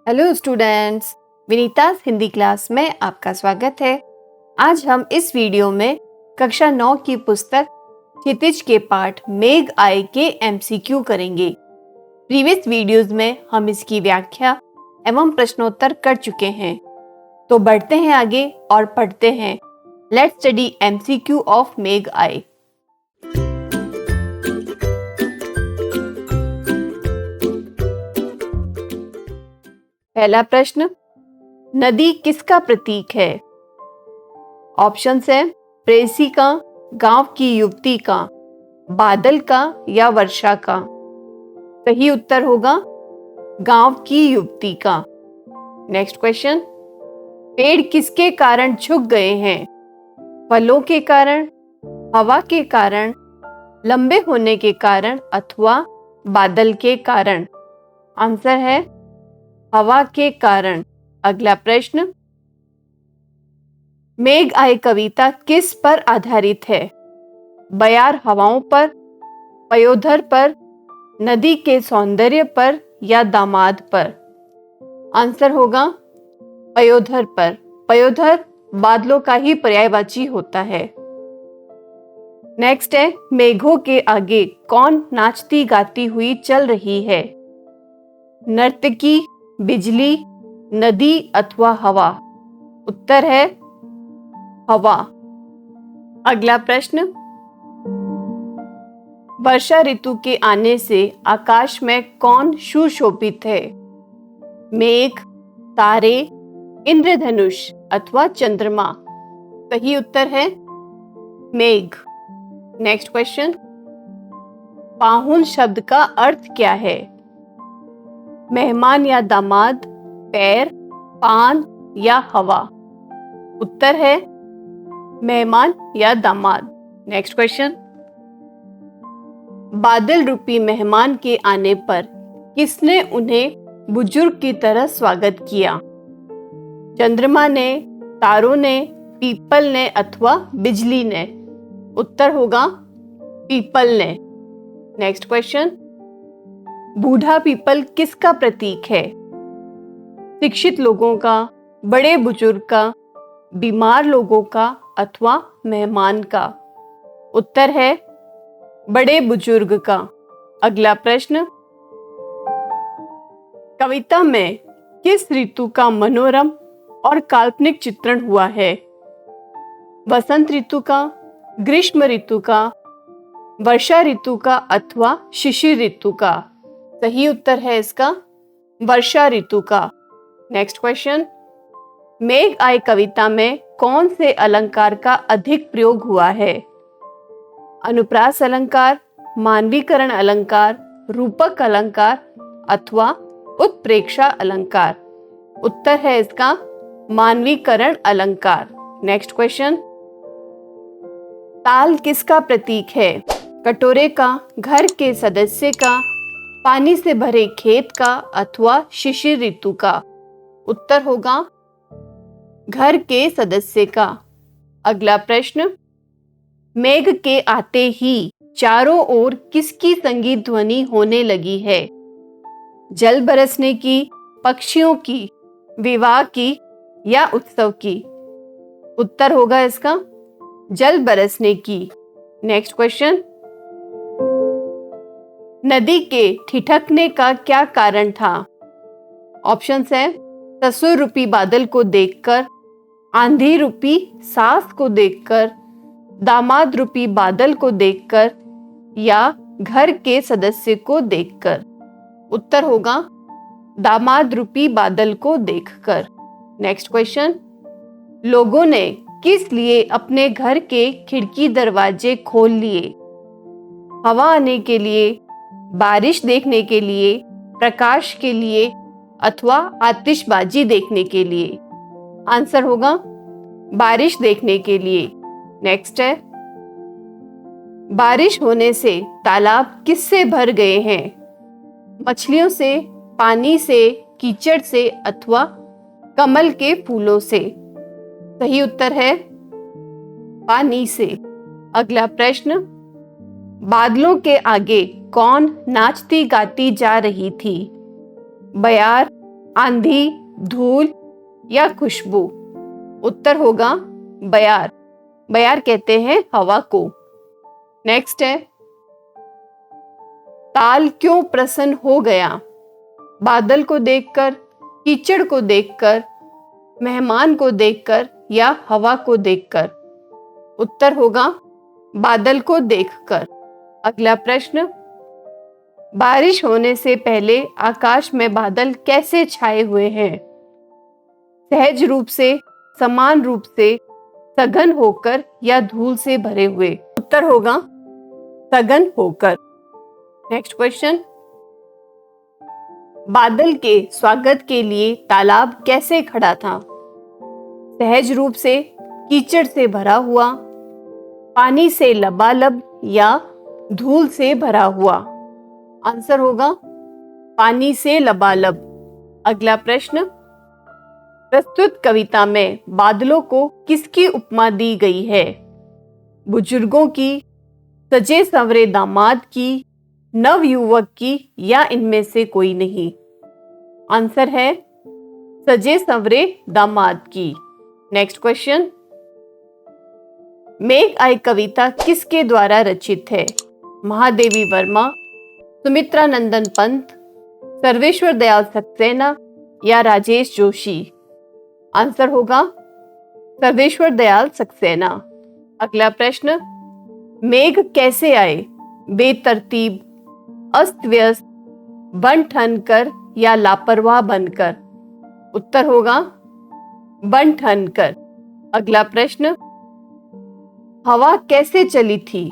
Hello students, विनीतास Hindi class में आपका स्वागत है। आज हम इस वीडियो में कक्षा 9 की पुस्तक क्षितिज के पाठ मेघ आए के MCQ करेंगे। प्रीवियस वीडियोस में हम इसकी व्याख्या एवं प्रश्नोत्तर कर चुके हैं। तो बढ़ते हैं आगे और पढ़ते हैं। लेट्स स्टडी MCQ ऑफ मेघ आए। पहला प्रश्न, नदी किसका प्रतीक है? ऑप्शंस है प्रेयसी का, गांव की युवती का, बादल का या वर्षा का। सही उत्तर होगा गांव की युवती का। नेक्स्ट क्वेश्चन, पेड़ किसके कारण झुक गए हैं? फलों के कारण, हवा के कारण, लंबे होने के कारण अथवा बादल के कारण। आंसर है हवा के कारण। अगला प्रश्न, मेघ आए कविता किस पर आधारित है? बयार हवाओं पर, पयोधर पर, नदी के सौंदर्य पर या दामाद पर। आंसर होगा पयोधर पर। पयोधर बादलों का ही पर्यायवाची होता है। नेक्स्ट है, मेघों के आगे कौन नाचती गाती हुई चल रही है? नर्तकी, बिजली, नदी अथवा हवा। उत्तर है हवा। अगला प्रश्न, वर्षा ऋतु के आने से आकाश में कौन सुशोभित है? मेघ, तारे, इंद्रधनुष अथवा चंद्रमा। सही उत्तर है मेघ। नेक्स्ट क्वेश्चन, पाहुन शब्द का अर्थ क्या है? मेहमान या दामाद, पैर, पान या हवा। उत्तर है मेहमान या दामाद। नेक्स्ट क्वेश्चन, बादल रूपी मेहमान के आने पर किसने उन्हें बुजुर्ग की तरह स्वागत किया? चंद्रमा ने, तारों ने, पीपल ने अथवा बिजली ने। उत्तर होगा पीपल ने। नेक्स्ट क्वेश्चन, बूढ़ा पीपल किसका प्रतीक है? शिक्षित लोगों का, बड़े बुजुर्ग का, बीमार लोगों का अथवा मेहमान का। उत्तर है बड़े बुजुर्ग का। अगला प्रश्न, कविता में किस ऋतु का मनोरम और काल्पनिक चित्रण हुआ है? वसंत ऋतु का, ग्रीष्म ऋतु का, वर्षा ऋतु का अथवा शिशिर ऋतु का। सही उत्तर है इसका वर्षा ऋतु का। नेक्स्ट क्वेश्चन, मेघ आए कविता में कौन से अलंकार का अधिक प्रयोग हुआ है? अनुप्रास अलंकार, मानवीकरण अलंकार, रूपक अलंकार अथवा उत्प्रेक्षा अलंकार। उत्तर है इसका मानवीकरण अलंकार। नेक्स्ट क्वेश्चन, ताल किसका प्रतीक है? कटोरे का, घर के सदस्य का, पानी से भरे खेत का अथवा शिशिर ऋतु का। उत्तर होगा घर के सदस्य का। अगला प्रश्न, मेघ के आते ही चारों ओर किसकी संगीत ध्वनि होने लगी है? जल बरसने की, पक्षियों की, विवाह की या उत्सव की। उत्तर होगा इसका जल बरसने की। नेक्स्ट क्वेश्चन, नदी के ठिठकने का क्या कारण था? ऑप्शंस है ससुर रूपी बादल को देखकर, आंधी रूपी सास को देखकर, दामाद रूपी बादल को देखकर या घर के सदस्य को देखकर। उत्तर होगा दामाद रूपी बादल को देखकर। नेक्स्ट क्वेश्चन, लोगों ने किस लिए अपने घर के खिड़की दरवाजे खोल लिए? हवा आने के लिए, बारिश देखने के लिए, प्रकाश के लिए अथवा आतिशबाजी देखने के लिए। आंसर होगा बारिश देखने के लिए। नेक्स्ट है, बारिश होने से तालाब किससे भर गए हैं? मछलियों से, पानी से, कीचड़ से अथवा कमल के फूलों से। सही उत्तर है पानी से। अगला प्रश्न, बादलों के आगे कौन नाचती गाती जा रही थी? बयार, आंधी, धूल या खुशबू? उत्तर होगा बयार। बयार कहते हैं हवा को। नेक्स्ट है, ताल क्यों प्रसन्न हो गया? बादल को देखकर, कीचड़ को देखकर, मेहमान को देखकर या हवा को देखकर? उत्तर होगा बादल को देखकर। अगला प्रश्न, बारिश होने से पहले आकाश में बादल कैसे छाए हुए हैं? सहज रूप से, समान रूप से, सघन होकर या धूल से भरे हुए? उत्तर होगा सघन होकर। नेक्स्ट क्वेश्चन, बादल के स्वागत के लिए तालाब कैसे खड़ा था? सहज रूप से, कीचड़ से भरा हुआ, पानी से लबालब या धूल से भरा हुआ? आंसर होगा पानी से लबालब। अगला प्रश्न, प्रस्तुत कविता में बादलों को किसकी उपमा दी गई है? बुजुर्गों की, सजे संवरे दामाद की, नवयुवक की या इनमें से कोई नहीं? आंसर है सजे संवरे दामाद की। नेक्स्ट क्वेश्चन, मेघ आई कविता किसके द्वारा रचित है? महादेवी वर्मा, सुमित्रा नंदन पंत, सर्वेश्वर दयाल सक्सेना या राजेश जोशी? आंसर होगा सर्वेश्वर दयाल सक्सेना। अगला प्रश्न, मेघ कैसे आए? बेतरतीब, अस्त व्यस्त, बन ठन कर या लापरवाह बनकर? उत्तर होगा बन ठन कर। अगला प्रश्न, हवा कैसे चली थी?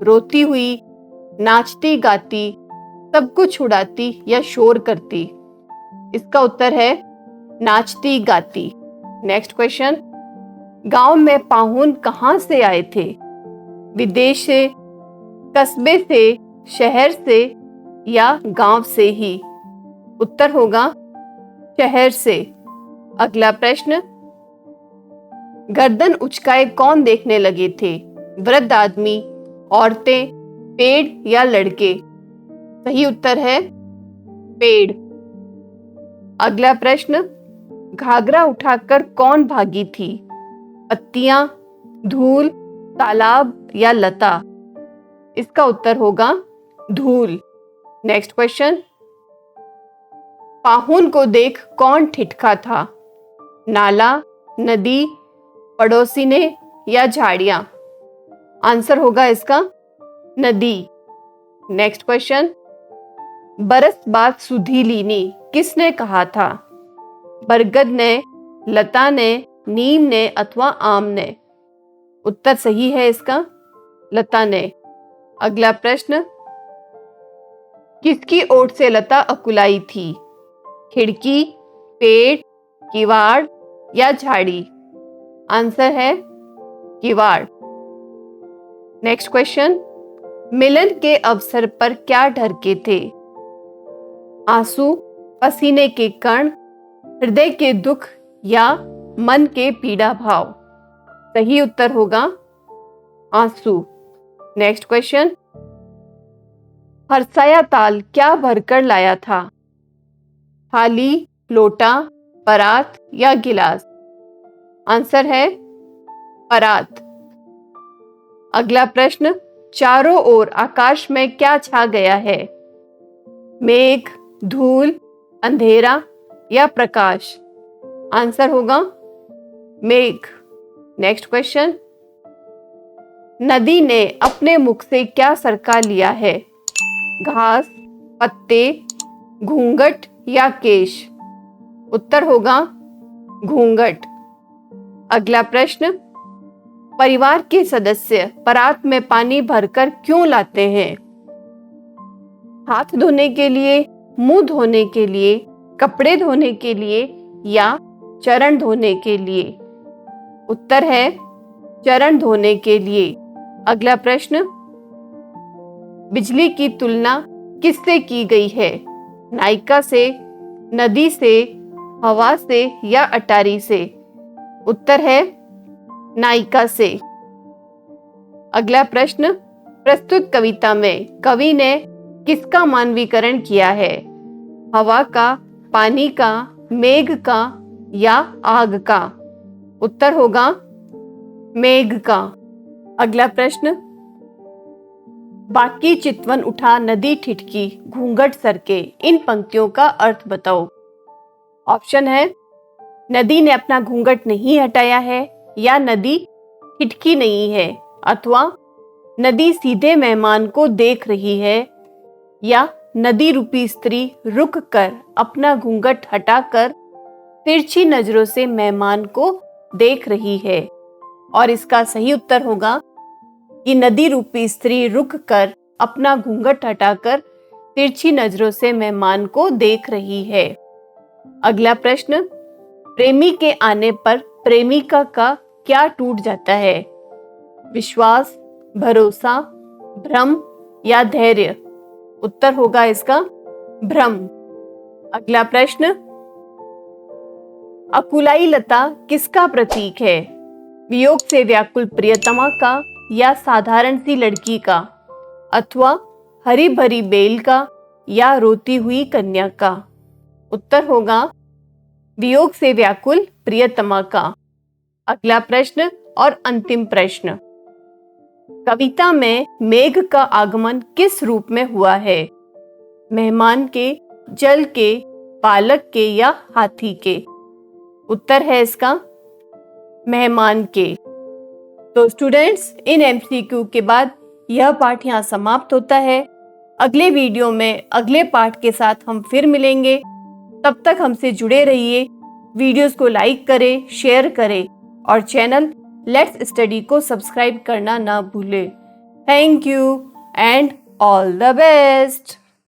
रोती हुई, नाचती गाती, सब कुछ उड़ाती या शोर करती? इसका उत्तर है नाचती गाती। नेक्स्ट क्वेश्चन, गांव में पाहुन कहां से आए थे? विदेश से, कस्बे से, शहर से या गांव से ही? उत्तर होगा शहर से। अगला प्रश्न, गर्दन उचकाए कौन देखने लगे थे? वृद्ध आदमी, औरतें, पेड़ या लड़के? सही उत्तर है पेड़। अगला प्रश्न, घाघरा उठाकर कौन भागी थी? पत्तियां, धूल, तालाब या लता? इसका उत्तर होगा धूल। नेक्स्ट क्वेश्चन, पाहुन को देख कौन ठिठका था? नाला, नदी, पड़ोसी ने या झाड़ियां? आंसर होगा इसका नदी। नेक्स्ट क्वेश्चन, बरस बाद सुधी लीनी किसने कहा था? बरगद ने, लता ने, नीम ने अथवा आम ने? उत्तर सही है इसका लता ने। अगला प्रश्न, किसकी ओट से लता अकुलाई थी? खिड़की, पेड़, किवाड़ या झाड़ी? आंसर है किवाड़। नेक्स्ट क्वेश्चन, मिलन के अवसर पर क्या ढरके थे? आंसू, पसीने के कण, हृदय के दुख या मन के पीड़ा भाव? सही उत्तर होगा आंसू। नेक्स्ट क्वेश्चन, हरसाया ताल क्या भरकर लाया था? थाली, लोटा, परात या गिलास? आंसर है परात। अगला प्रश्न, चारों ओर आकाश में क्या छा गया है? मेघ, धूल, अंधेरा या प्रकाश? आंसर होगा मेघ। नेक्स्ट क्वेश्चन, नदी ने अपने मुख से क्या सरका लिया है? घास, पत्ते, घूंघट या केश? उत्तर होगा घूंघट। अगला प्रश्न, परिवार के सदस्य परात में पानी भरकर क्यों लाते हैं? हाथ धोने के लिए, मुंह धोने के लिए, कपड़े धोने के लिए या चरण धोने के लिए? उत्तर है चरण धोने के लिए। अगला प्रश्न, बिजली की तुलना किससे की गई है? नायिका से, नदी से, हवा से या अटारी से? उत्तर है नायिका से। अगला प्रश्न, प्रस्तुत कविता में कवि ने किसका मानवीकरण किया है? हवा का, पानी का, मेघ का या आग का? उत्तर होगा मेघ का। अगला प्रश्न, बाकी चितवन उठा नदी ठिठकी घूंघट सरके, इन पंक्तियों का अर्थ बताओ। ऑप्शन है, नदी ने अपना घूंघट नहीं हटाया है, या नदी ठिठकी नहीं है, अथवा नदी सीधे मेहमान को देख रही है, या नदी रूपी स्त्री रुक कर अपना घूंघट हटाकर तिरछी नजरों से मेहमान को देख रही है। और इसका सही उत्तर होगा कि नदी रूपी स्त्री रुक कर अपना घूंघट हटाकर तिरछी नजरों से मेहमान को देख रही है। अगला प्रश्न, प्रेमी के आने पर प्रेमिका का क्या टूट जाता है? विश्वास, भरोसा, भ्रम या धैर्य? उत्तर होगा इसका भ्रम। अगला प्रश्न, अकुलाई लता किसका प्रतीक है? वियोग से व्याकुल प्रियतमा का, या साधारण सी लड़की का, अथवा हरी भरी बेल का, या रोती हुई कन्या का? उत्तर होगा वियोग से व्याकुल प्रियतमा का। अगला प्रश्न और अंतिम प्रश्न, कविता में मेघ का आगमन किस रूप में हुआ है? मेहमान के, जल के, बालक के या हाथी के? उत्तर है इसका मेहमान के। तो स्टूडेंट्स, इन एमसीक्यू के बाद यह पाठ यहाँ समाप्त होता है। अगले वीडियो में अगले पाठ के साथ हम फिर मिलेंगे। तब तक हमसे जुड़े रहिए। वीडियोस को लाइक करें, शेयर करें और चैनल लेट्स स्टडी को सब्सक्राइब करना ना भूलें। Thank you and all the best.